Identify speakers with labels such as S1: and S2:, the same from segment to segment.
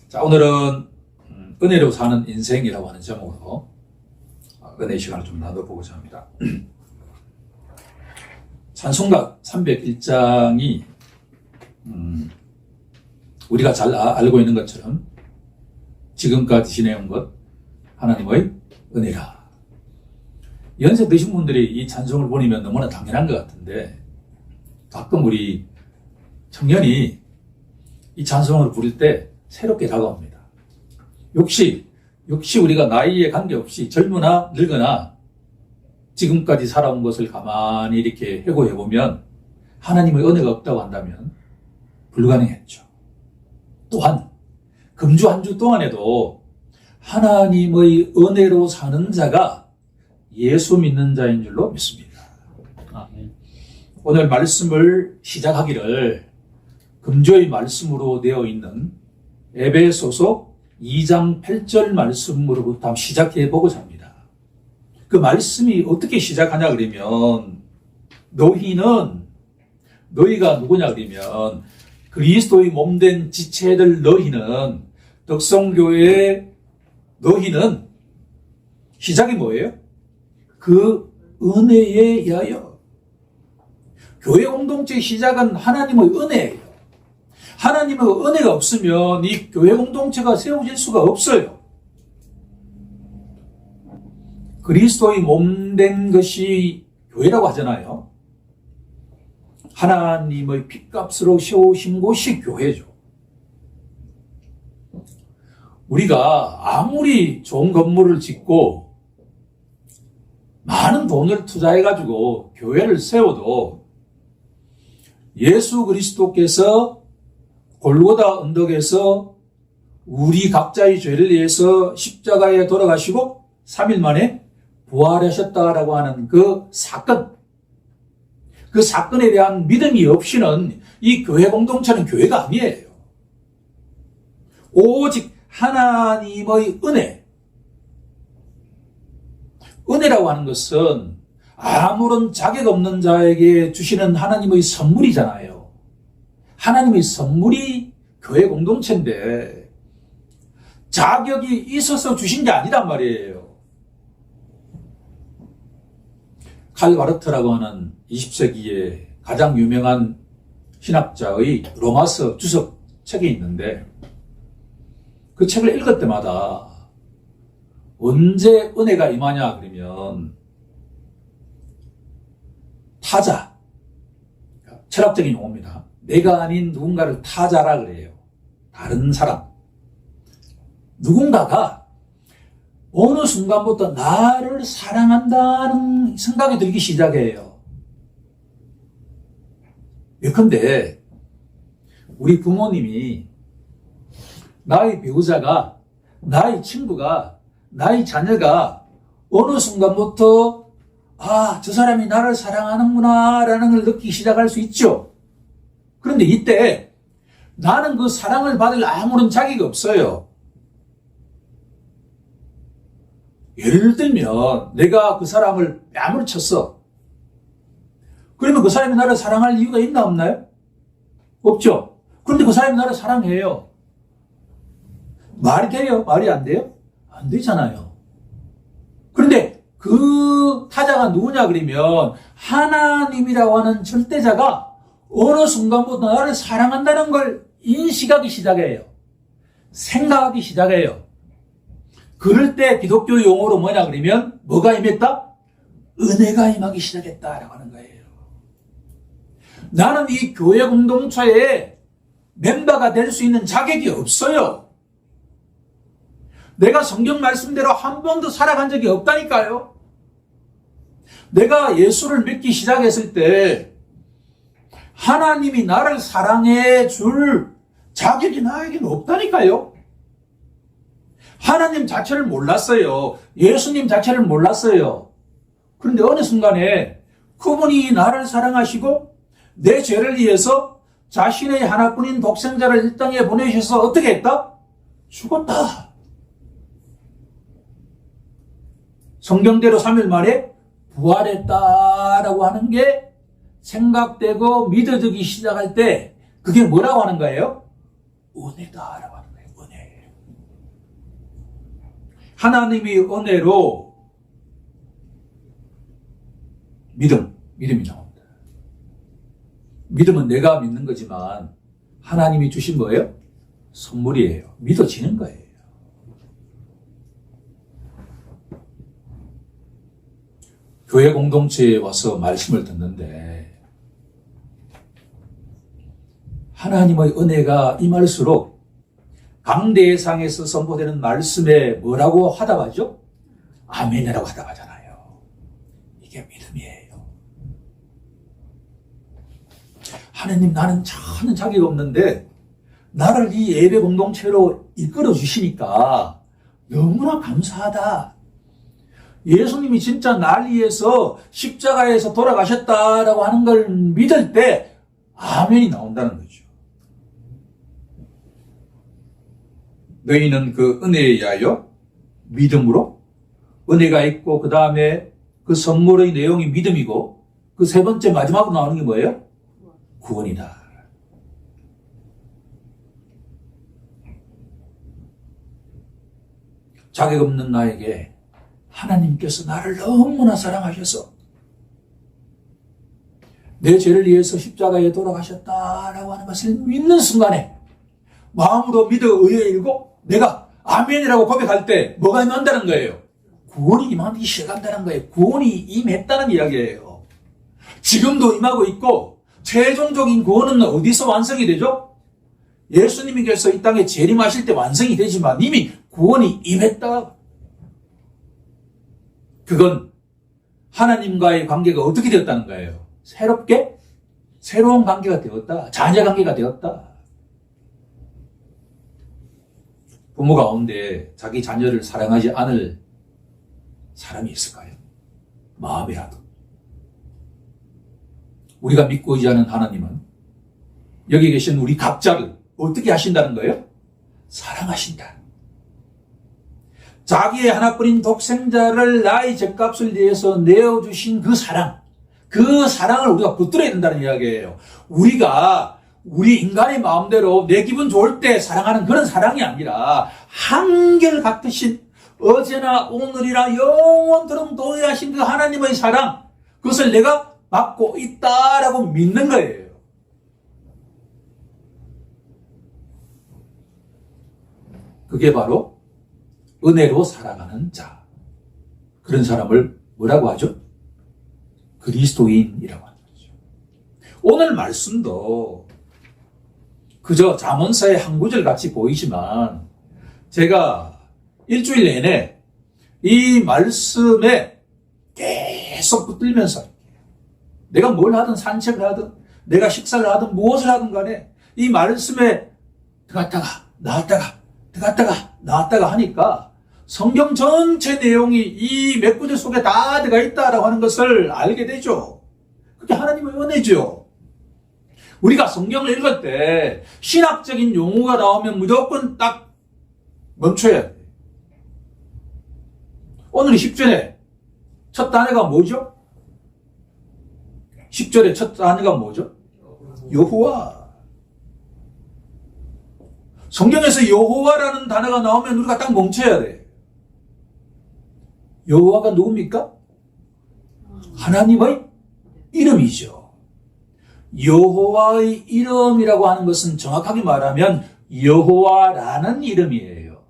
S1: 자, 오늘은 은혜로 사는 인생이라고 하는 제목으로 은혜 시간을 좀 나눠보고자 합니다. 찬송가 301장이 우리가 잘 알고 있는 것처럼 지금까지 지내온 것 하나님의 은혜라. 연세 드신 분들이 이 찬송을 보내면 너무나 당연한 것 같은데 가끔 우리 청년이 이 찬송을 부를 때 새롭게 다가옵니다. 역시 우리가 나이에 관계없이 젊으나 늙으나 지금까지 살아온 것을 가만히 이렇게 회고해보면 하나님의 은혜가 없다고 한다면 불가능했죠. 또한 금주 한 주 동안에도 하나님의 은혜로 사는 자가 예수 믿는 자인 줄로 믿습니다. 오늘 말씀을 시작하기를 금주의 말씀으로 되어 있는 에베소서 2장 8절 말씀으로부터 시작해 보고자 합니다. 그 말씀이 어떻게 시작하냐 그러면 너희가 누구냐 그러면 그리스도의 몸된 지체들 너희는 덕성교회의 너희는 시작이 뭐예요? 그 은혜에 의하여. 교회 공동체의 시작은 하나님의 은혜예요. 하나님의 은혜가 없으면 이 교회 공동체가 세워질 수가 없어요. 그리스도의 몸된 것이 교회라고 하잖아요. 하나님의 핏값으로 세우신 곳이 교회죠. 우리가 아무리 좋은 건물을 짓고 많은 돈을 투자해가지고 교회를 세워도 예수 그리스도께서 골고다 언덕에서 우리 각자의 죄를 위해서 십자가에 돌아가시고 3일 만에 부활하셨다라고 하는 그 사건에 대한 믿음이 없이는 이 교회 공동체는 교회가 아니에요. 오직 하나님의 은혜라고 하는 것은 아무런 자격 없는 자에게 주시는 하나님의 선물이잖아요. 하나님의 선물이 교회 공동체인데 자격이 있어서 주신 게 아니란 말이에요. 칼 바르트라고 하는 20세기의 가장 유명한 신학자의 로마서 주석 책이 있는데 그 책을 읽을 때마다 언제 은혜가 임하냐 그러면 타자, 철학적인 용어입니다. 내가 아닌 누군가를 타자라 그래요. 다른 사람. 누군가가 어느 순간부터 나를 사랑한다는 생각이 들기 시작해요. 예컨대 우리 부모님이 나의 배우자가, 나의 친구가, 나의 자녀가 어느 순간부터 저 사람이 나를 사랑하는구나 라는 걸 느끼기 시작할 수 있죠. 그런데 이때 나는 그 사랑을 받을 아무런 자격이 없어요. 예를 들면 내가 그 사람을 뺨을 쳤어. 그러면 그 사람이 나를 사랑할 이유가 있나 없나요? 없죠. 그런데 그 사람이 나를 사랑해요. 말이 돼요? 말이 안 돼요? 안 되잖아요. 그런데 그 타자가 누구냐 그러면 하나님이라고 하는 절대자가 어느 순간부터 나를 사랑한다는 걸 인식하기 시작해요. 생각하기 시작해요. 그럴 때 기독교 용어로 뭐냐 그러면 뭐가 임했다? 은혜가 임하기 시작했다라고 하는 거예요. 나는 이 교회 공동체에 멤버가 될 수 있는 자격이 없어요. 내가 성경 말씀대로 한 번도 살아간 적이 없다니까요. 내가 예수를 믿기 시작했을 때 하나님이 나를 사랑해 줄 자격이 나에게는 없다니까요. 하나님 자체를 몰랐어요. 예수님 자체를 몰랐어요. 그런데 어느 순간에 그분이 나를 사랑하시고 내 죄를 위해서 자신의 하나뿐인 독생자를 이 땅에 보내셔서 어떻게 했다? 죽었다. 성경대로 3일 만에 부활했다라고 하는 게 생각되고 믿어지기 시작할 때 그게 뭐라고 하는 거예요? 은혜다라고 하는 거예요. 은혜. 하나님의 은혜로 믿음이 나옵니다. 믿음은 내가 믿는 거지만 하나님이 주신 뭐예요? 선물이에요. 믿어지는 거예요. 교회 공동체에 와서 말씀을 듣는데 하나님의 은혜가 임할수록 강대상에서 선포되는 말씀에 뭐라고 화답하죠? 아멘이라고 화답하잖아요. 이게 믿음이에요. 하나님, 나는 저는 자격 없는데 나를 이 예배 공동체로 이끌어 주시니까 너무나 감사하다. 예수님이 진짜 날 위해서 십자가에서 돌아가셨다라고 하는 걸 믿을 때 아멘이 나온다는 거죠. 너희는 그 은혜에 의하여 믿음으로, 은혜가 있고 그 다음에 그 선물의 내용이 믿음이고 그 세 번째 마지막으로 나오는 게 뭐예요? 구원이다. 자격 없는 나에게 하나님께서 나를 너무나 사랑하셔서 내 죄를 위해서 십자가에 돌아가셨다라고 하는 것을 믿는 순간에 마음으로 믿어 의에 일고 내가 아멘이라고 고백할 때 뭐가 임한다는 거예요? 구원이 임하기 시작한다는 거예요. 구원이 임했다는 이야기예요. 지금도 임하고 있고 최종적인 구원은 어디서 완성이 되죠? 예수님께서 이 땅에 재림하실 때 완성이 되지만 이미 구원이 임했다. 그건 하나님과의 관계가 어떻게 되었다는 거예요? 새로운 관계가 되었다. 자녀 관계가 되었다. 부모 가운데 자기 자녀를 사랑하지 않을 사람이 있을까요? 마음이라도. 우리가 믿고 의지하는 하나님은 여기 계신 우리 각자를 어떻게 하신다는 거예요? 사랑하신다. 자기의 하나뿐인 독생자를 나의 죗값을 위해서 내어주신 그 사랑을 우리가 붙들어야 된다는 이야기예요. 우리가 우리 인간의 마음대로 내 기분 좋을 때 사랑하는 그런 사랑이 아니라 한결같으신 어제나 오늘이나 영원토록 동일하신 그 하나님의 사랑, 그것을 내가 받고 있다라고 믿는 거예요. 그게 바로 은혜로 살아가는 자. 그런 사람을 뭐라고 하죠? 그리스도인이라고 하는 거죠. 오늘 말씀도 그저 잠언서의 한 구절 같이 보이지만 제가 일주일 내내 이 말씀에 계속 붙들면서 내가 뭘 하든 산책을 하든 내가 식사를 하든 무엇을 하든 간에 이 말씀에 들어갔다가 나왔다가 하니까 성경 전체 내용이 이 몇 구절 속에 다 들어가 있다라고 하는 것을 알게 되죠. 그게 하나님의 은혜죠. 우리가 성경을 읽을 때 신학적인 용어가 나오면 무조건 딱 멈춰야 돼. 오늘 10절에 첫 단어가 뭐죠? 10절에 첫 단어가 뭐죠? 여호와. 성경에서 여호와라는 단어가 나오면 우리가 딱 멈춰야 돼. 여호와가 누굽니까? 하나님의 이름이죠. 여호와의 이름이라고 하는 것은 정확하게 말하면 여호와라는 이름이에요.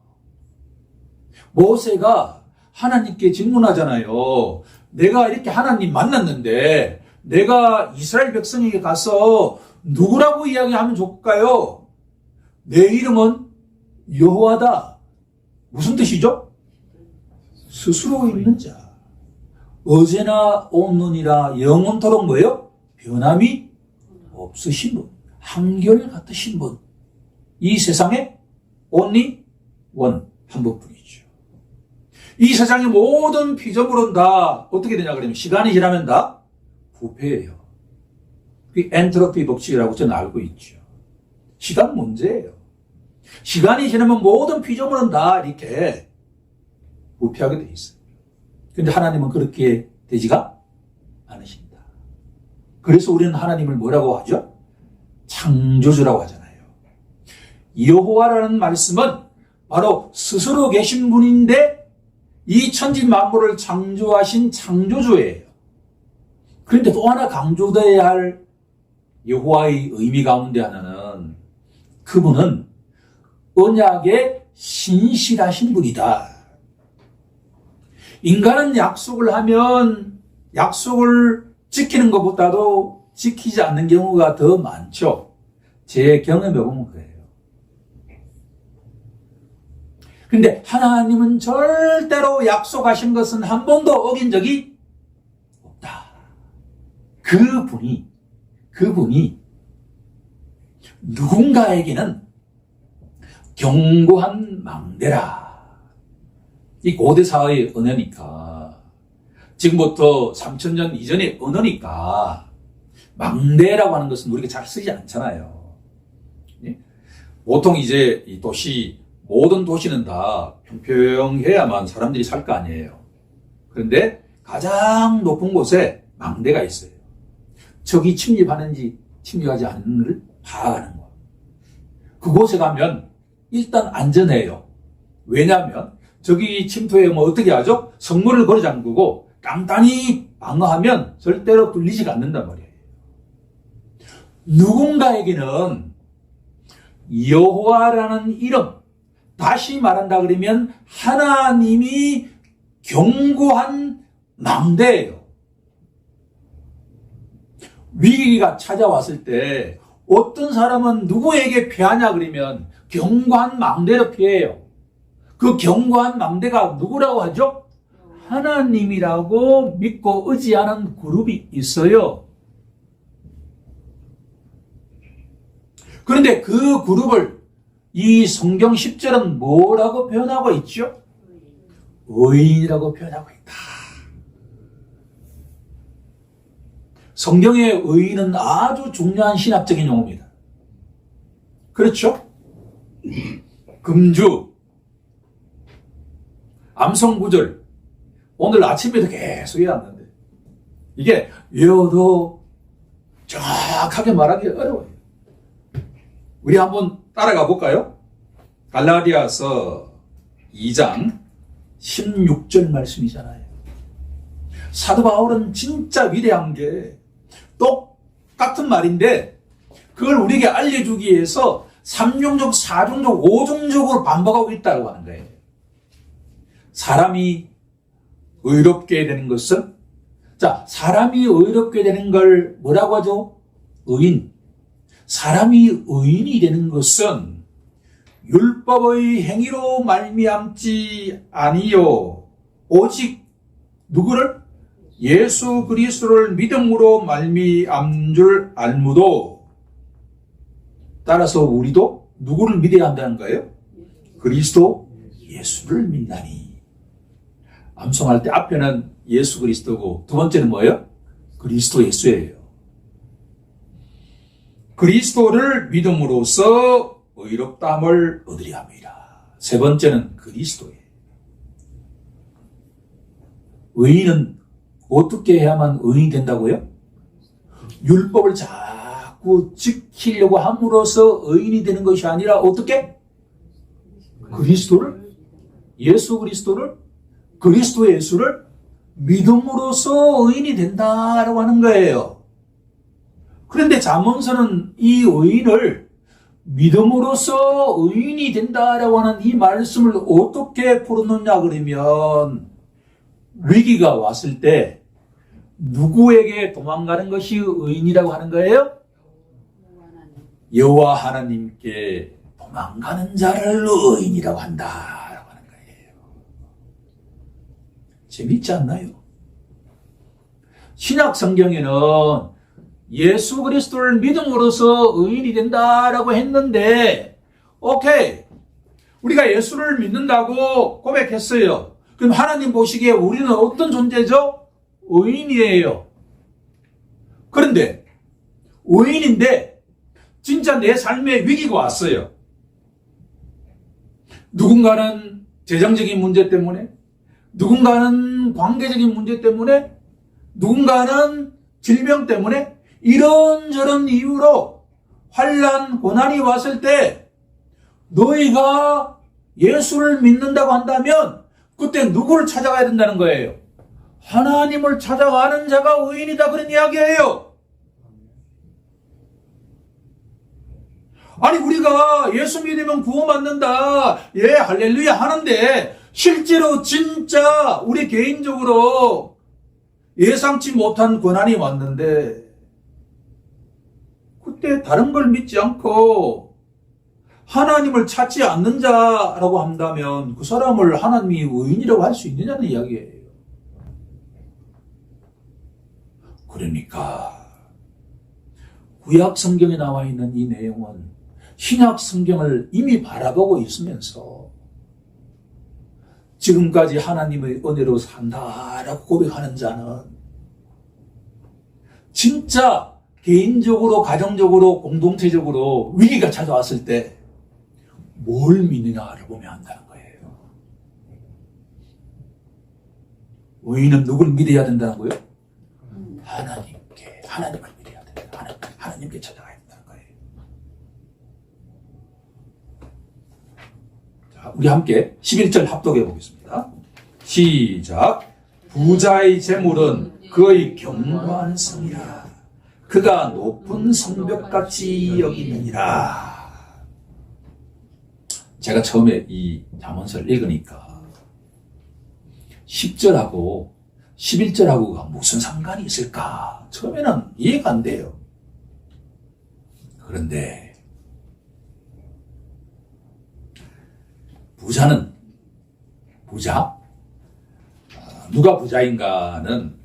S1: 모세가 하나님께 질문하잖아요. 내가 이렇게 하나님 만났는데 내가 이스라엘 백성에게 가서 누구라고 이야기하면 좋을까요? 내 이름은 여호와다. 무슨 뜻이죠? 스스로 있는 자. 어제나 오늘이라 영원토록 뭐예요? 변함이 없으신 분. 한결같으신 분. 이 세상에 only one, 한 분뿐이죠. 이 세상의 모든 피조물은 다 어떻게 되냐 그러면 시간이 지나면 다 부패해요. 그 엔트로피 법칙이라고 저는 알고 있죠. 시간 문제예요. 시간이 지나면 모든 피조물은 다 이렇게 부패하게 돼 있어요. 그런데 하나님은 그렇게 되지가 않으신다. 그래서 우리는 하나님을 뭐라고 하죠? 창조주라고 하잖아요. 여호와라는 말씀은 바로 스스로 계신 분인데 이 천지 만물을 창조하신 창조주예요. 그런데 또 하나 강조되어야 할 여호와의 의미 가운데 하나는 그분은 언약에 신실하신 분이다. 인간은 약속을 하면 약속을 지키는 것보다도 지키지 않는 경우가 더 많죠. 제 경험해 보면 그래요. 근데 하나님은 절대로 약속하신 것은 한 번도 어긴 적이 없다. 그분이 누군가에게는 견고한 망대라. 이 고대사의 언어니까, 지금부터 3000년 이전의 언어니까 망대라고 하는 것은 우리가 잘 쓰지 않잖아요. 보통 이제 이 모든 도시는 다 평평해야만 사람들이 살 거 아니에요. 그런데 가장 높은 곳에 망대가 있어요. 적이 침입하는지 침입하지 않는지를 파악하는 거. 그곳에 가면 일단 안전해요. 왜냐하면 적이 침투하면 어떻게 하죠? 성문을 걸어 잠그고 단단히 방어하면 절대로 뚫리지가 않는단 말이에요. 누군가에게는 여호와라는 이름, 다시 말한다 그러면 하나님이 견고한 망대예요. 위기가 찾아왔을 때 어떤 사람은 누구에게 피하냐 그러면 견고한 망대로 피해요. 그 견고한 망대가 누구라고 하죠? 하나님이라고 믿고 의지하는 그룹이 있어요. 그런데 그 그룹을 이 성경 10절은 뭐라고 표현하고 있죠? 의인이라고 표현하고 있다. 성경의 의인은 아주 중요한 신학적인 용어입니다. 그렇죠? 금주, 암송구절, 오늘 아침에도 계속 해왔는데 이게 외워도 정확하게 말하기 어려워요. 우리 한번 따라가 볼까요? 갈라디아서 2장 16절 말씀이잖아요. 사도 바울은 진짜 위대한 게 똑같은 말인데 그걸 우리에게 알려주기 위해서 3종족, 4종족, 5종족으로 반복하고 있다고 하는 거예요. 사람이 의롭게 되는 것은, 자, 사람이 의롭게 되는 걸 뭐라고 하죠? 의인. 사람이 의인이 되는 것은 율법의 행위로 말미암지 아니요 오직 누구를? 예수 그리스도를 믿음으로 말미암 줄 알무도. 따라서 우리도 누구를 믿어야 한다는 거예요? 그리스도 예수를 믿나니. 암송할 때 앞에는 예수 그리스도고 두 번째는 뭐예요? 그리스도 예수예요. 그리스도를 믿음으로써 의롭다함을 얻으려 합니다. 세 번째는 그리스도예요. 의인은 어떻게 해야만 의인이 된다고요? 율법을 자꾸 지키려고 함으로써 의인이 되는 것이 아니라 어떻게? 그리스도를, 예수 그리스도를, 그리스도 예수를 믿음으로써 의인이 된다라고 하는 거예요. 그런데 잠언서는 이 의인을 믿음으로써 의인이 된다라고 하는 이 말씀을 어떻게 풀어놓냐 그러면 위기가 왔을 때 누구에게 도망가는 것이 의인이라고 하는 거예요? 여호와 하나님께 도망가는 자를 의인이라고 한다라고 하는 거예요. 재밌지 않나요? 신약 성경에는 예수 그리스도를 믿음으로써 의인이 된다라고 했는데, 오케이, 우리가 예수를 믿는다고 고백했어요. 그럼 하나님 보시기에 우리는 어떤 존재죠? 의인이에요. 그런데 의인인데 진짜 내 삶에 위기가 왔어요. 누군가는 재정적인 문제 때문에, 누군가는 관계적인 문제 때문에, 누군가는 질병 때문에, 이런저런 이유로 환난, 고난이 왔을 때 너희가 예수를 믿는다고 한다면 그때 누구를 찾아가야 된다는 거예요? 하나님을 찾아가는 자가 의인이다, 그런 이야기예요. 아니, 우리가 예수 믿으면 구원받는다, 예, 할렐루야 하는데 실제로 진짜 우리 개인적으로 예상치 못한 고난이 왔는데 그때 다른 걸 믿지 않고 하나님을 찾지 않는 자라고 한다면 그 사람을 하나님이 의인이라고 할 수 있느냐는 이야기예요. 그러니까 구약 성경에 나와 있는 이 내용은 신약 성경을 이미 바라보고 있으면서 지금까지 하나님의 은혜로 산다라고 고백하는 자는 진짜 개인적으로, 가정적으로, 공동체적으로 위기가 찾아왔을 때 뭘 믿느냐를 보면 안다는 거예요. 의인은 누굴 믿어야 된다는 거예요? 하나님을 믿어야 된다. 하나님께 찾아가야 된다는 거예요. 자, 우리 함께 11절 합독해 보겠습니다. 시작. 부자의 재물은 그의 견고한 성이라. 그가 높은 성벽같이 여기느니라. 제가 처음에 이 잠언서를 읽으니까 10절하고 11절하고가 무슨 상관이 있을까? 처음에는 이해가 안 돼요. 그런데 부자? 누가 부자인가는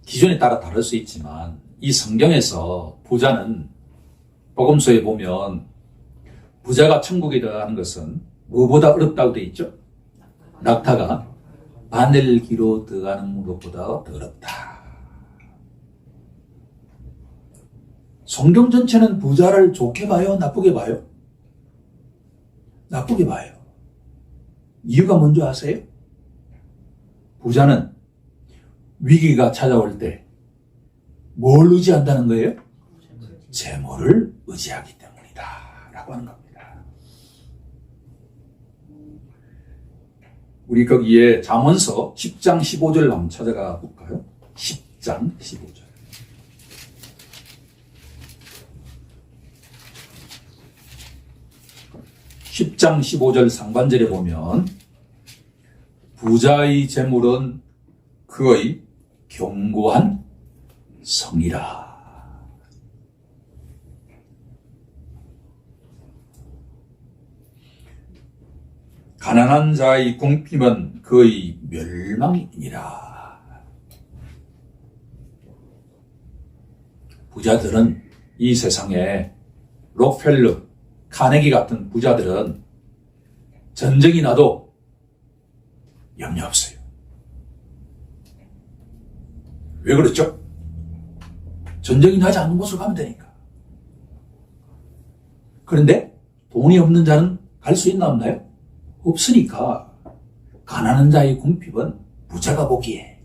S1: 기준에 따라 다를 수 있지만 이 성경에서 부자는 복음서에 보면 부자가 천국에 들어가는 것은 무엇보다 어렵다고 되어 있죠? 낙타가 바늘기로 들어가는 것보다 더 어렵다. 성경 전체는 부자를 좋게 봐요? 나쁘게 봐요? 나쁘게 봐요. 이유가 뭔지 아세요? 부자는 위기가 찾아올 때 뭘 의지한다는 거예요? 재물을 의지하기 때문이다 라고 하는 겁니다. 우리 거기에 잠언서 10장 15절 한번 찾아가 볼까요? 10장 15절. 10장 15절 상반절에 보면 부자의 재물은 그의 견고한 성이라. 가난한 자의 궁핍은 그의 멸망이니라. 부자들은 이 세상에 록펠러, 카네기 같은 부자들은 전쟁이 나도 염려 없어요. 왜 그렇죠? 전쟁이 나지 않는 곳으로 가면 되니까. 그런데 돈이 없는 자는 갈 수 있나 없나요? 없으니까 가난한 자의 궁핍은 부자가 보기에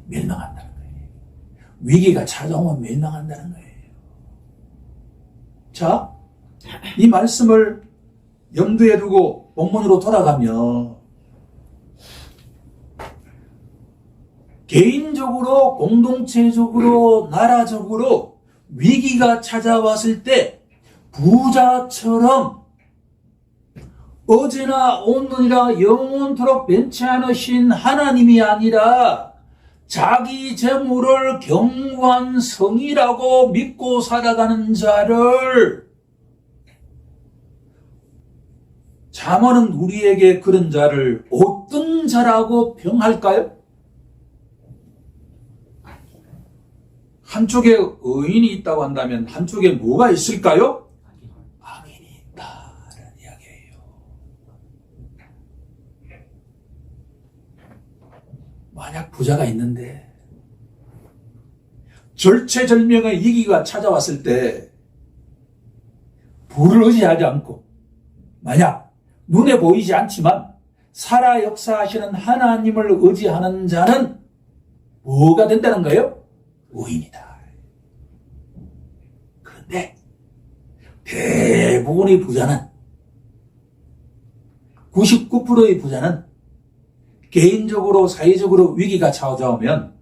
S1: 멸망한다는 거예요. 위기가 찾아오면 멸망한다는 거예요. 자, 이 말씀을 염두에 두고 본문으로 돌아가면 개인적으로, 공동체적으로, 나라적으로 위기가 찾아왔을 때 부자처럼 어제나 오늘이라 영원토록 변치 않으신 하나님이 아니라 자기 재물을 견고한 성이라고 믿고 살아가는 자를, 잠언은 우리에게 그런 자를 어떤 자라고 평할까요? 한쪽에 의인이 있다고 한다면 한쪽에 뭐가 있을까요? 악인이 있다라는 이야기예요. 만약 부자가 있는데 절체절명의 위기가 찾아왔을 때 부를 의지하지 않고 만약 눈에 보이지 않지만 살아 역사하시는 하나님을 의지하는 자는 뭐가 된다는 거예요? 의인이다. 그런데 대부분의 부자는 99%의 부자는 개인적으로 사회적으로 위기가 찾아오면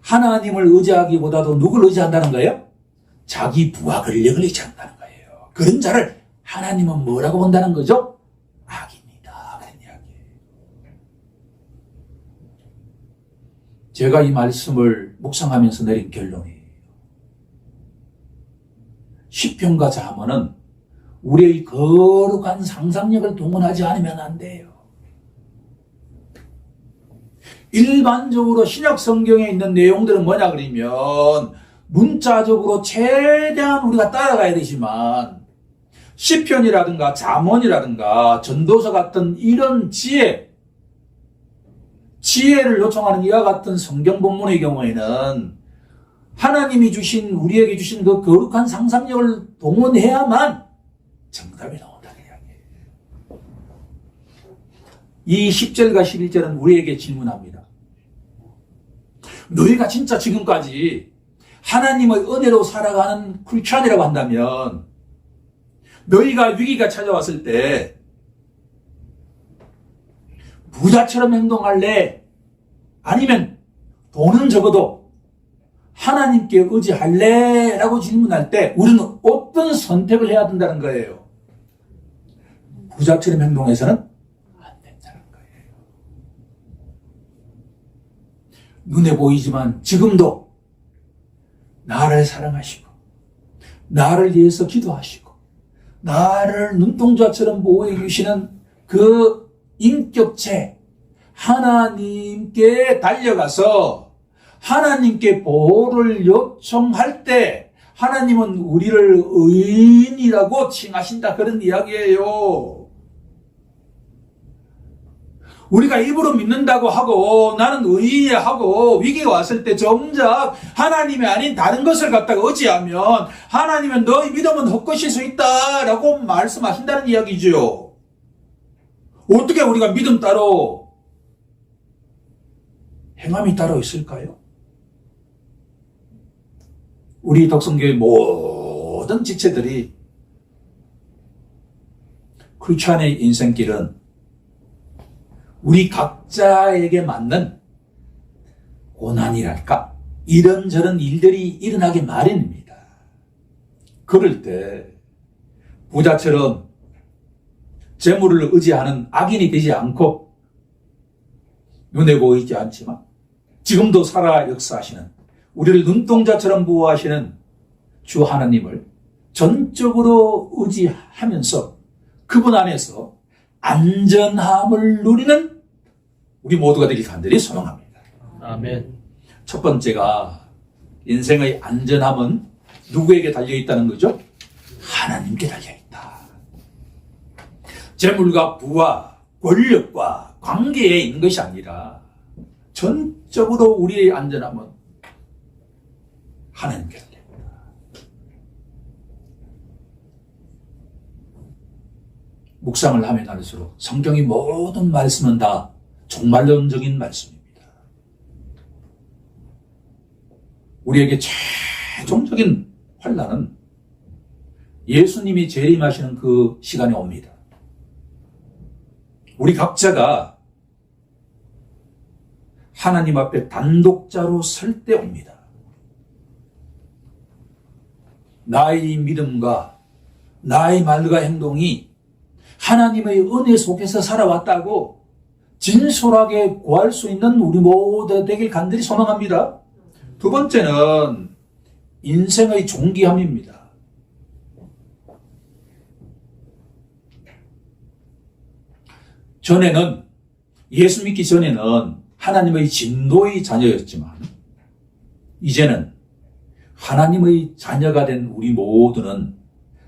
S1: 하나님을 의지하기보다도 누굴 의지한다는 거예요? 자기 부와 권력을 의지한다는 거예요. 그런 자를 하나님은 뭐라고 본다는 거죠? 악입니다. 그런 이야기예요. 제가 이 말씀을 묵상하면서 내린 결론이에요. 시편과 잠언은 우리의 거룩한 상상력을 동원하지 않으면 안 돼요. 일반적으로 신약 성경에 있는 내용들은 뭐냐 그러면 문자적으로 최대한 우리가 따라가야 되지만 시편이라든가 잠언이라든가 전도서 같은 이런 지혜를 요청하는 이와 같은 성경 본문의 경우에는 하나님이 주신 우리에게 주신 그 거룩한 상상력을 동원해야만 정답이 나온다는 이야기예요. 이 10절과 11절은 우리에게 질문합니다. 너희가 진짜 지금까지 하나님의 은혜로 살아가는 크리스찬이라고 한다면 너희가 위기가 찾아왔을 때 부자처럼 행동할래? 아니면 돈은 적어도 하나님께 의지할래? 라고 질문할 때 우리는 어떤 선택을 해야 된다는 거예요? 부자처럼 행동해서는 안 된다는 거예요. 눈에 보이지만 지금도 나를 사랑하시고 나를 위해서 기도하시고 나를 눈동자처럼 보호해 주시는 그 인격체 하나님께 달려가서 하나님께 보호를 요청할 때 하나님은 우리를 의인이라고 칭하신다 그런 이야기예요. 우리가 입으로 믿는다고 하고 나는 의인이야 하고 위기가 왔을 때 정작 하나님이 아닌 다른 것을 갖다가 의지하면 하나님은 너희 믿음은 헛것일 수 있다라고 말씀하신다는 이야기죠. 어떻게 우리가 믿음 따로 행함이 따로 있을까요? 우리 덕성교의 모든 지체들이 크리스찬의 인생길은 우리 각자에게 맞는 고난이랄까 이런저런 일들이 일어나기 마련입니다. 그럴 때 부자처럼 재물을 의지하는 악인이 되지 않고 눈에 보이지 않지만 지금도 살아 역사하시는 우리를 눈동자처럼 보호하시는 주 하나님을 전적으로 의지하면서 그분 안에서 안전함을 누리는 우리 모두가 되길 간절히 소망합니다.
S2: 아멘.
S1: 첫 번째가 인생의 안전함은 누구에게 달려있다는 거죠? 하나님께 달려있다. 재물과 부와 권력과 관계에 있는 것이 아니라 전적으로 우리의 안전함은 하나님께 달려있다. 묵상을 하면 할수록 성경의 모든 말씀은 다 종말론적인 말씀입니다. 우리에게 최종적인 환난은 예수님이 재림하시는 그 시간이 옵니다. 우리 각자가 하나님 앞에 단독자로 설 때 옵니다. 나의 믿음과 나의 말과 행동이 하나님의 은혜 속에서 살아왔다고 진솔하게 구할 수 있는 우리 모두 되길 간절히 소망합니다. 두 번째는 인생의 존귀함입니다. 전에는 예수 믿기 전에는 하나님의 진노의 자녀였지만 이제는 하나님의 자녀가 된 우리 모두는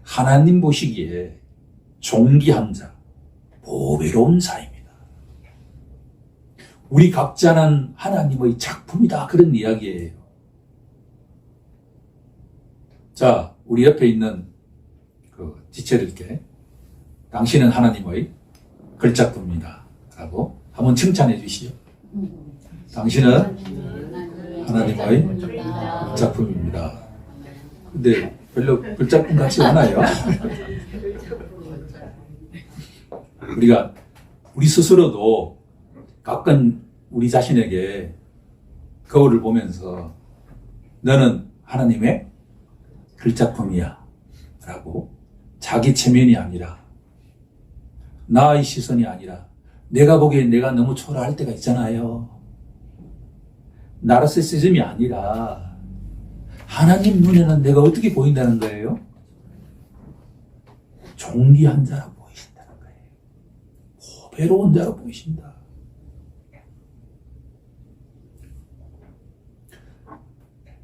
S1: 하나님 보시기에 존귀한 자, 보배로운 자입니다. 우리 각자는 하나님의 작품이다 그런 이야기예요. 자, 우리 옆에 있는 그 지체들께 당신은 하나님의 걸작품이다 라고 한번 칭찬해 주시죠. 당신은 하나님의 작품입니다. 근데 별로 걸작품 같지 않아요. 우리가 우리 스스로도 가끔 우리 자신에게 거울을 보면서 너는 하나님의 글작품이야 라고 자기 체면이 아니라 나의 시선이 아니라 내가 보기엔 내가 너무 초라할 때가 있잖아요. 나르시시즘이 아니라 하나님 눈에는 내가 어떻게 보인다는 거예요? 존귀한 자로 보이신다는 거예요. 고배로운 자로 보이신다.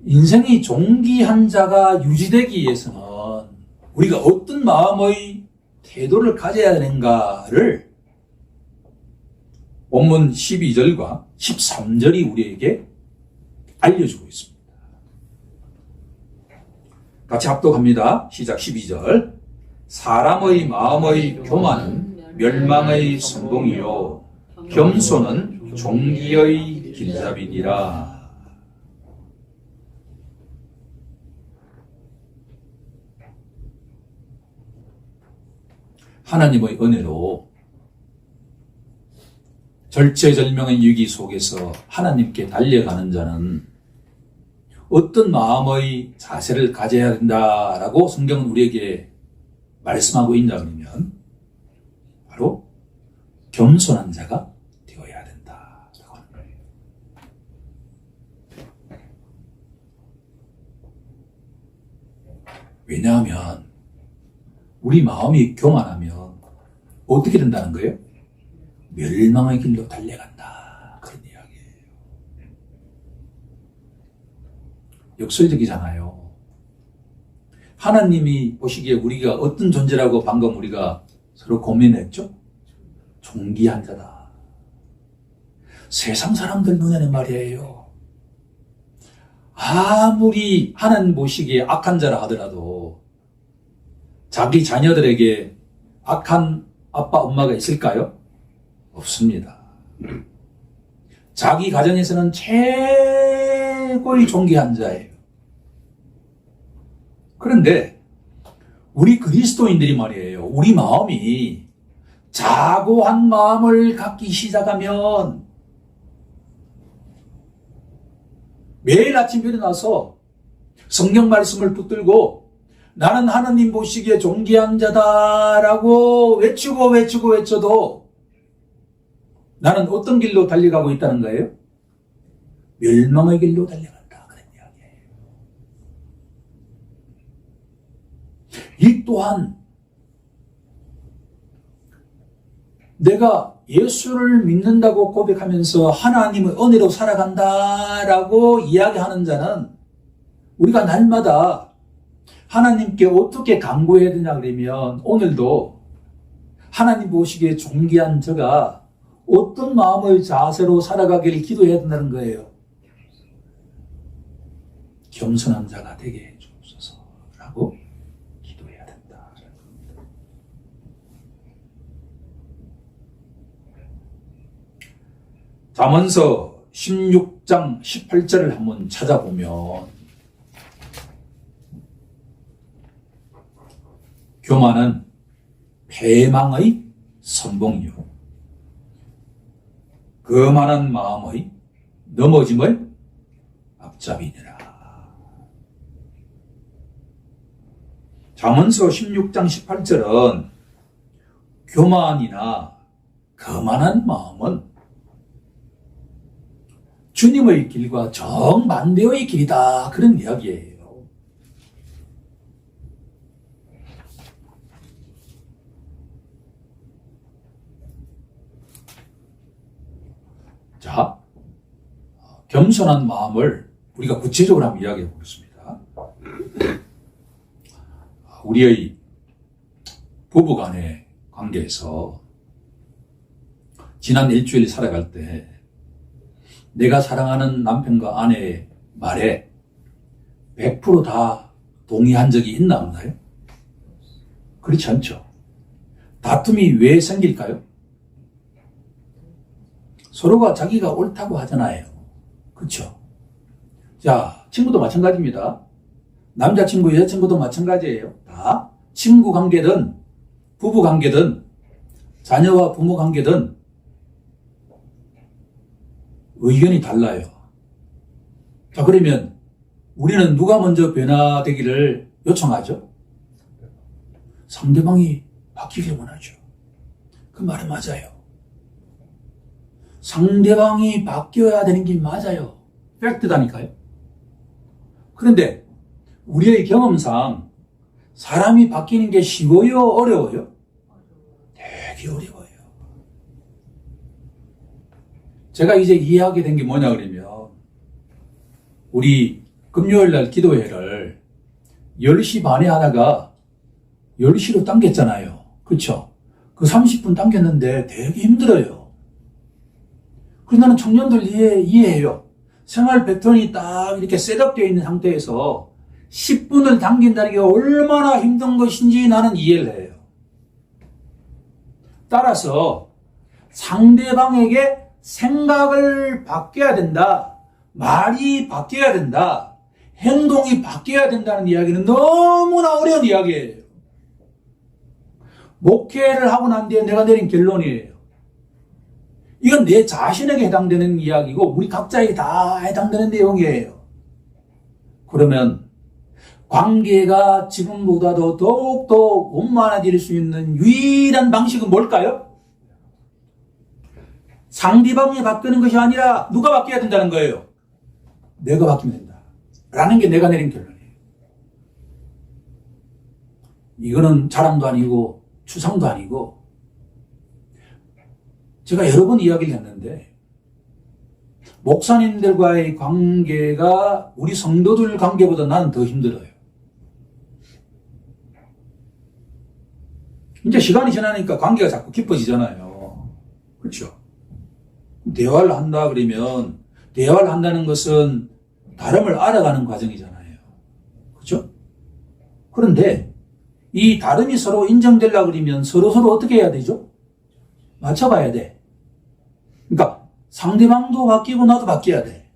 S1: 인생이 존귀한 자가 유지되기 위해서는 우리가 어떤 마음의 태도를 가져야 되는가를 본문 12절과 13절이 우리에게 알려주고 있습니다. 같이 합독합니다. 시작 12절. 사람의 마음의 교만은 멸망의 선봉이요 겸손은 존귀의 길잡이니라. 하나님의 은혜로 절체절명의 위기 속에서 하나님께 달려가는 자는 어떤 마음의 자세를 가져야 된다라고 성경은 우리에게 말씀하고 있냐 그러면 바로 겸손한 자가 되어야 된다라고 하는 거예요. 왜냐하면 우리 마음이 교만하면 어떻게 된다는 거예요? 멸망의 길로 달려간다. 그런 이야기예요. 역설적이잖아요. 하나님이 보시기에 우리가 어떤 존재라고 방금 우리가 서로 고민했죠? 존귀한 자다. 세상 사람들 눈에는 말이에요. 아무리 하나님 보시기에 악한 자라 하더라도 자기 자녀들에게 악한 아빠, 엄마가 있을까요? 없습니다. 자기 가정에서는 최고의 존귀한 자예요. 그런데 우리 그리스도인들이 말이에요. 우리 마음이 자고한 마음을 갖기 시작하면 매일 아침 일어나서 성경 말씀을 붙들고 나는 하나님 보시기에 존귀한 자다라고 외쳐도 나는 어떤 길로 달려가고 있다는 거예요? 멸망의 길로 달려간다. 그런 이야기예요. 이 또한 내가 예수를 믿는다고 고백하면서 하나님의 은혜로 살아간다라고 이야기하는 자는 우리가 날마다 하나님께 어떻게 간구해야 되냐 그러면 오늘도 하나님 보시기에 존귀한 저가 어떤 마음의 자세로 살아가기를 기도해야 된다는 거예요. 겸손한 자가 되게 해 주옵소서라고 기도해야 된다. 잠언서 16장 18절을 한번 찾아보면 교만은 패망의 선봉이요 거만한 마음의 넘어짐의 앞잡이니라. 잠언서 16장 18절은 교만이나 거만한 마음은 주님의 길과 정반대의 길이다. 그런 이야기예요. 자, 겸손한 마음을 우리가 구체적으로 한번 이야기해 보겠습니다. 우리의 부부 간의 관계에서 지난 일주일 살아갈 때 내가 사랑하는 남편과 아내의 말에 100%다 동의한 적이 있나 없나요? 그렇지 않죠. 다툼이 왜 생길까요? 서로가 자기가 옳다고 하잖아요. 그렇죠? 자, 친구도 마찬가지입니다. 남자친구, 여자친구도 마찬가지예요. 다 친구 관계든 부부 관계든 자녀와 부모 관계든 의견이 달라요. 자, 그러면 우리는 누가 먼저 변화되기를 요청하죠? 상대방이 바뀌기를 원하죠. 그 말은 맞아요. 상대방이 바뀌어야 되는 게 맞아요. 팩트다니까요. 그런데 우리의 경험상 사람이 바뀌는 게 쉬워요? 어려워요? 되게 어려워요. 제가 이제 이해하게 된 게 뭐냐 그러면 우리 금요일날 기도회를 10시 반에 하다가 10시로 당겼잖아요. 그렇죠? 그 30분 당겼는데 되게 힘들어요. 그래서 나는 청년들 이해해요. 생활 패턴이 딱 이렇게 셋업되어 있는 상태에서 10분을 당긴다는 게 얼마나 힘든 것인지 나는 이해를 해요. 따라서 상대방에게 생각을 바뀌어야 된다. 말이 바뀌어야 된다. 행동이 바뀌어야 된다는 이야기는 너무나 어려운 이야기예요. 목회를 하고 난 뒤에 내가 내린 결론이에요. 이건 내 자신에게 해당되는 이야기고 우리 각자에게 다 해당되는 내용이에요. 그러면 관계가 지금보다도 더욱더 원만해질 수 있는 유일한 방식은 뭘까요? 상대방이 바뀌는 것이 아니라 누가 바뀌어야 된다는 거예요. 내가 바뀌면 된다. 라는 게 내가 내린 결론이에요. 이거는 자랑도 아니고 추상도 아니고 제가 여러 번 이야기를 했는데 목사님들과의 관계가 우리 성도들 관계보다 나는 더 힘들어요. 이제 시간이 지나니까 관계가 자꾸 깊어지잖아요. 그렇죠? 대화를 한다 그러면 대화를 한다는 것은 다름을 알아가는 과정이잖아요. 그렇죠? 그런데 이 다름이 서로 인정되려고 그러면 서로 어떻게 해야 되죠? 맞춰가야 돼. 그러니까 상대방도 바뀌고 나도 바뀌어야 돼.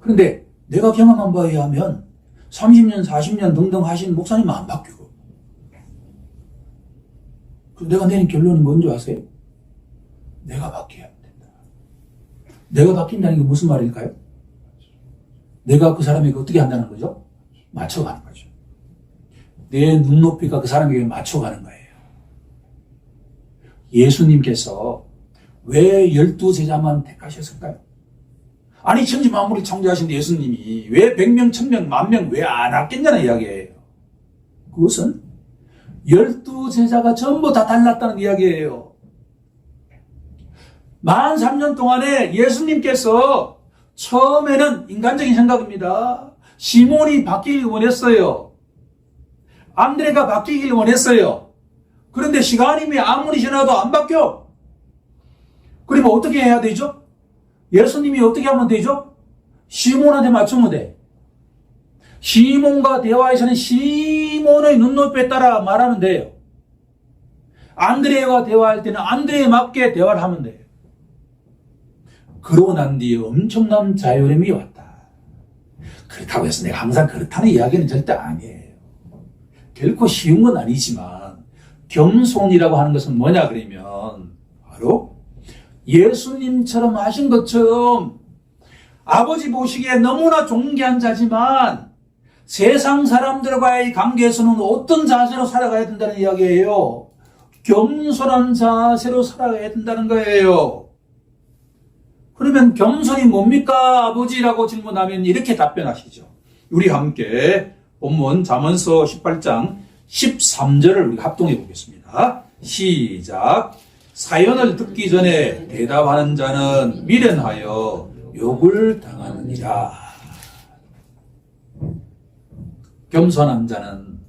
S1: 그런데 내가 경험한 바에 의하면 30년, 40년 등등 하신 목사님은 안 바뀌고 내가 내린 결론은 뭔지 아세요? 내가 바뀌어야 된다. 내가 바뀐다는 게 무슨 말일까요? 내가 그 사람에게 어떻게 한다는 거죠? 맞춰가는 거죠. 내 눈높이가 그 사람에게 맞춰가는 거예요. 예수님께서 왜 12제자만 택하셨을까요? 아니 천지 만물을 창조하신 예수님이 왜 100명, 1000명, 10,000명 왜 안 왔겠냐는 이야기예요. 그것은 12제자가 전부 다 달랐다는 이야기예요. 13,000년 동안에 예수님께서 처음에는 인간적인 생각입니다. 시몬이 바뀌길 원했어요. 안드레가 바뀌길 원했어요. 그런데 시간이 아무리 지나도 안 바뀌어. 그러면 어떻게 해야 되죠? 예수님이 어떻게 하면 되죠? 시몬한테 맞추면 돼. 시몬과 대화에서는 시몬의 눈높이에 따라 말하면 돼요. 안드레와 대화할 때는 안드레에 맞게 대화를 하면 돼요. 그러고 난 뒤에 엄청난 자유림이 왔다. 그렇다고 해서 내가 항상 그렇다는 이야기는 절대 아니에요. 결코 쉬운 건 아니지만 겸손이라고 하는 것은 뭐냐 그러면 바로 예수님처럼 하신 것처럼 아버지 보시기에 너무나 존귀한 자지만 세상 사람들과의 관계에서는 어떤 자세로 살아가야 된다는 이야기예요. 겸손한 자세로 살아가야 된다는 거예요. 그러면 겸손이 뭡니까 아버지라고 질문하면 이렇게 답변하시죠. 우리 함께 본문 잠언서 18장 13절을 우리 합동해 보겠습니다. 시작. 사연을 듣기 전에 대답하는 자는 미련하여 욕을 당하느니라. 겸손한 자는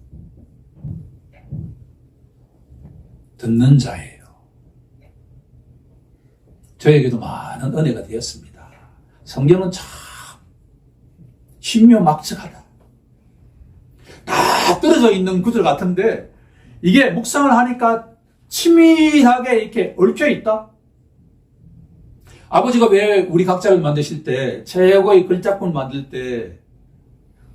S1: 듣는 자예요. 저에게도 많은 은혜가 되었습니다. 성경은 참 신묘막측하다. 다 떨어져 있는 구절 같은데 이게 묵상을 하니까 치밀하게 이렇게 얽혀 있다. 아버지가 왜 우리 각자를 만드실 때 최고의 글자꾼 만들 때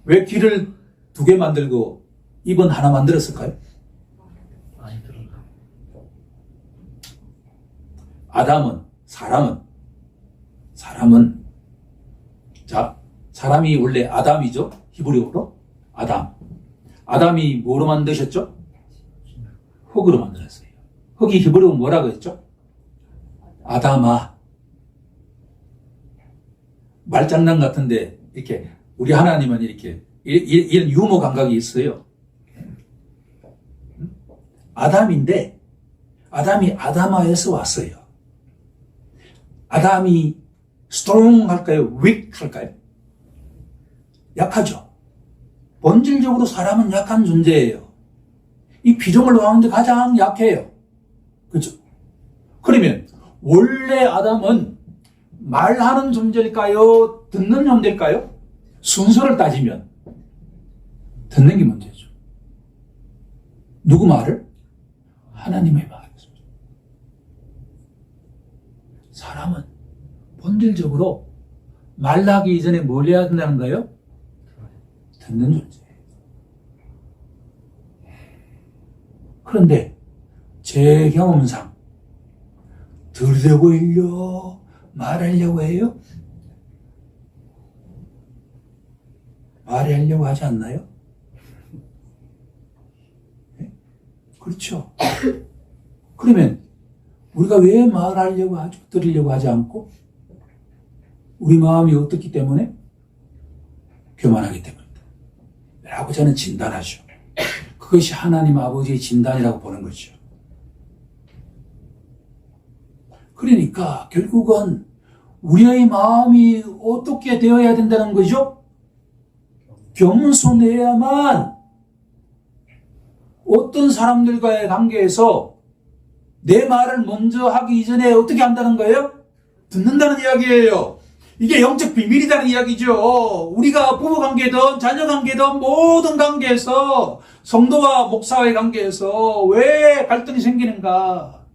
S1: 왜 귀를 2개 만들고 입은 하나 만들었을까요? 사람은 사람은, 자, 사람이 원래 아담이죠? 히브리어로 아담. 아담이 뭐로 만드셨죠? 흙으로 만들었어요. 흙이 히브리어로 뭐라고 했죠? 아담아. 말장난 같은데 이렇게 우리 하나님은 이렇게 이런 유머 감각이 있어요. 아담인데 아담이 아담아에서 왔어요. 아담이 strong 할까요? weak 할까요? 약하죠. 본질적으로 사람은 약한 존재예요. 이 피조물 가운데 가장 약해요. 그렇죠? 그러면 원래 아담은 말하는 존재일까요? 듣는 존재일까요? 순서를 따지면 듣는 게 문제죠. 누구 말을? 하나님의 말을. 사람은 본질적으로 말하기 이전에 뭘 해야 된다는 거예요? 듣는 존재예요. 그런데 제 경험상 들으려고 해요? 말하려고 해요? 말하려고 하지 않나요? 네? 그렇죠. 그러면 우리가 왜 말하려고 하죠? 들으려고 하지 않고? 우리 마음이 어떻기 때문에? 교만하기 때문이다. 라고 저는 진단하죠. 그것이 하나님 아버지의 진단이라고 보는 거죠. 그러니까 결국은 우리의 마음이 어떻게 되어야 된다는 거죠? 겸손해야만 어떤 사람들과의 관계에서 내 말을 먼저 하기 이전에 어떻게 한다는 거예요? 듣는다는 이야기예요. 이게 영적 비밀이라는 이야기죠. 우리가 부부관계든 자녀관계든 모든 관계에서 성도와 목사와의 관계에서 왜 갈등이 생기는가?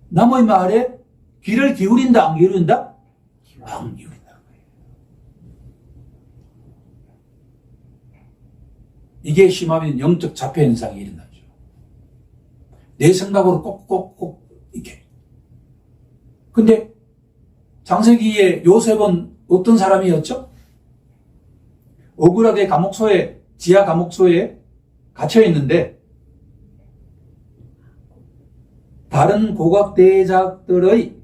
S1: 남의 말에 귀를 기울인다, 안 기울인다? 안 기울인다. 이게 심하면 영적 자폐 현상이 일어나죠. 내 생각으로 꼭꼭꼭 이렇게. 근데 창세기의 요셉은 어떤 사람이었죠? 억울하게 감옥소에, 지하 감옥소에 갇혀 있는데 다른 고각대작들의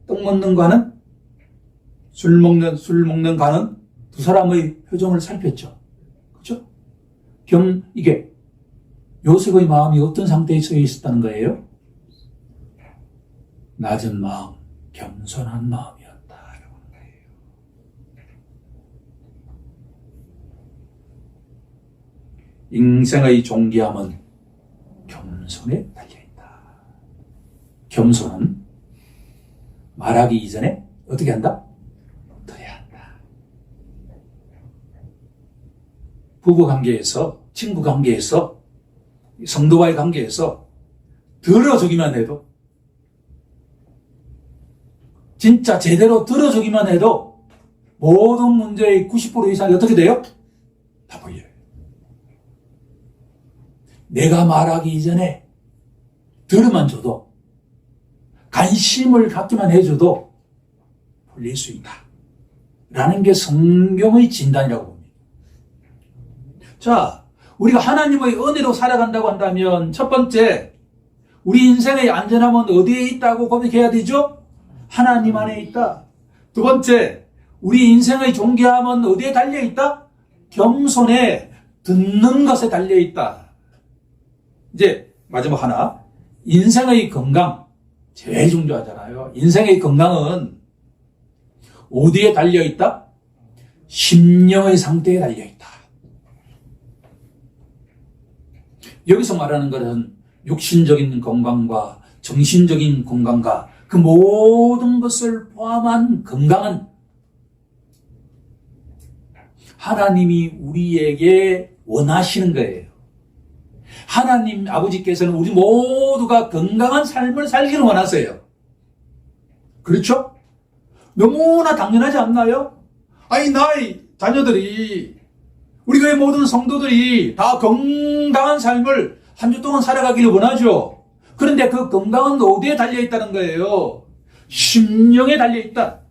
S1: 떡 먹는 과는 술 먹는 과는 두 사람의 표정을 살폈죠. 그렇죠? 이게 요셉의 마음이 어떤 상태에 서 있었다는 거예요? 낮은 마음, 겸손한 마음이었다라고 하는 거예요. 인생의 존귀함은 겸손에 달려있다. 겸손은 말하기 이전에 어떻게 한다? 들어야 한다. 부부관계에서, 친구관계에서, 성도와의 관계에서 들어주기만 해도, 진짜 제대로 들어주기만 해도 모든 문제의 90% 이상이 어떻게 돼요? 다 보여요. 내가 말하기 이전에 들으만 줘도, 관심을 갖기만 해줘도 풀릴 수 있다. 라는 게 성경의 진단이라고 봅니다. 자, 우리가 하나님의 은혜로 살아간다고 한다면 첫 번째, 우리 인생의 안전함은 어디에 있다고 고백해야 되죠? 하나님 안에 있다. 두 번째, 우리 인생의 존귀함은 어디에 달려있다? 겸손에 듣는 것에 달려있다. 이제 마지막 하나, 인생의 건강. 제일 중요하잖아요. 인생의 건강은 어디에 달려있다? 심령의 상태에 달려있다. 여기서 말하는 것은 육신적인 건강과 정신적인 건강과 그 모든 것을 포함한 건강은 하나님이 우리에게 원하시는 거예요. 하나님 아버지께서는 우리 모두가 건강한 삶을 살기를 원하세요. 그렇죠? 너무나 당연하지 않나요? 아니, 나의 자녀들이, 우리 교회 모든 성도들이 다 건강한 삶을 한 주 동안 살아가기를 원하죠. 그런데 그 건강은 어디에 달려있다는 거예요? 심령에 달려있다.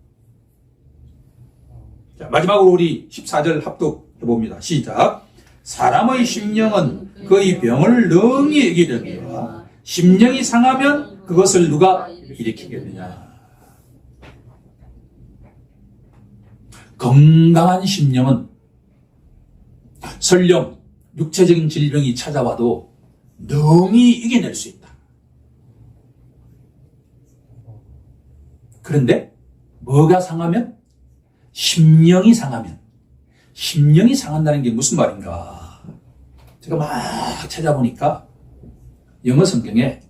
S1: 자, 마지막으로 우리 14절 합독해봅니다. 시작. 사람의 심령은 그의 병을 능히 이기려니와 심령이 상하면 그것을 누가 일으키겠느냐. 건강한 심령은 설령 육체적인 질병이 찾아와도 능히 이겨낼 수 있다. 그런데 뭐가 상하면? 심령이 상하면. 심령이 상한다는 게 무슨 말인가? 제가 막 찾아보니까 영어 성경에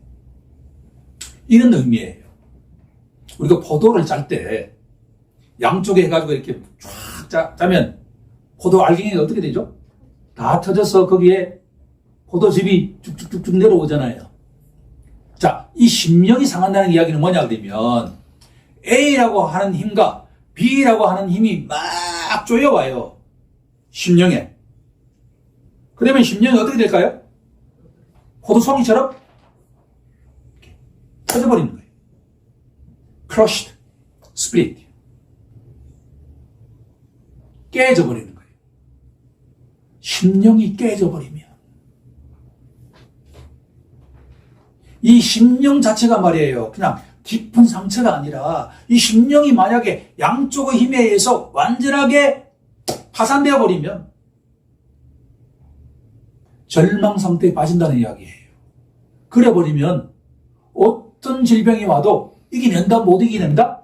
S1: 이런 의미예요. 우리가 포도를 짤 때 양쪽에 해가지고 이렇게 쫙 짜면 포도 알갱이가 어떻게 되죠? 다 터져서 거기에 포도즙이 쭉쭉쭉쭉 내려오잖아요. 자, 이 심령이 상한다는 이야기는 뭐냐 그러면 A라고 하는 힘과 B라고 하는 힘이 막 쪼여와요. 심령에. 그러면 심령이 어떻게 될까요? 포도송이처럼 터져버리는 거예요. crushed, split. 깨져버리는 거예요. 심령이 깨져버리면 이 심령 자체가 말이에요. 그냥 깊은 상처가 아니라 이 심령이 만약에 양쪽의 힘에 의해서 완전하게 파산되어 버리면 절망 상태에 빠진다는 이야기예요. 그래 버리면 어떤 질병이 와도 이겨낸다, 못 이겨낸다?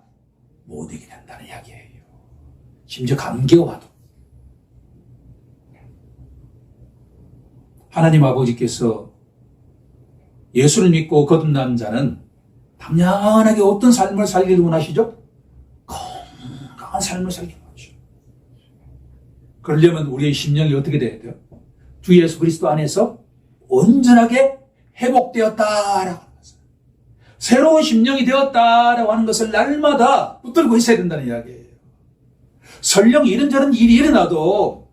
S1: 못 이겨낸다는 이야기예요. 심지어 감기가 와도. 하나님 아버지께서 예수를 믿고 거듭난 자는 당연하게 어떤 삶을 살기를 원하시죠? 건강한 삶을 살기를 원하시죠. 그러려면 우리의 심령이 어떻게 돼야 돼요? 주 예수 그리스도 안에서 온전하게 회복되었다라고 하는 것을, 새로운 심령이 되었다라고 하는 것을 날마다 붙들고 있어야 된다는 이야기예요. 설령 이런저런 일이 일어나도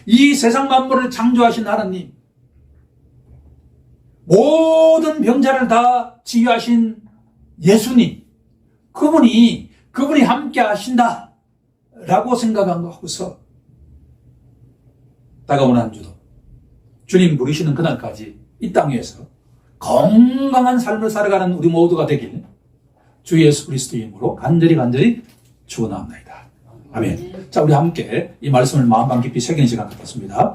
S1: 이 세상 만물을 창조하신 하나님, 모든 병자를 다 치유하신 예수님, 그분이 함께 하신다 라고 생각하고서 다가오는 한 주도 주님 부르시는 그날까지 이 땅 위에서 건강한 삶을 살아가는 우리 모두가 되길 주 예수 그리스도의 이름으로 간절히 축원합니다. 아멘. 자, 우리 함께 이 말씀을 마음 깊이 새기는 시간 갖겠습니다.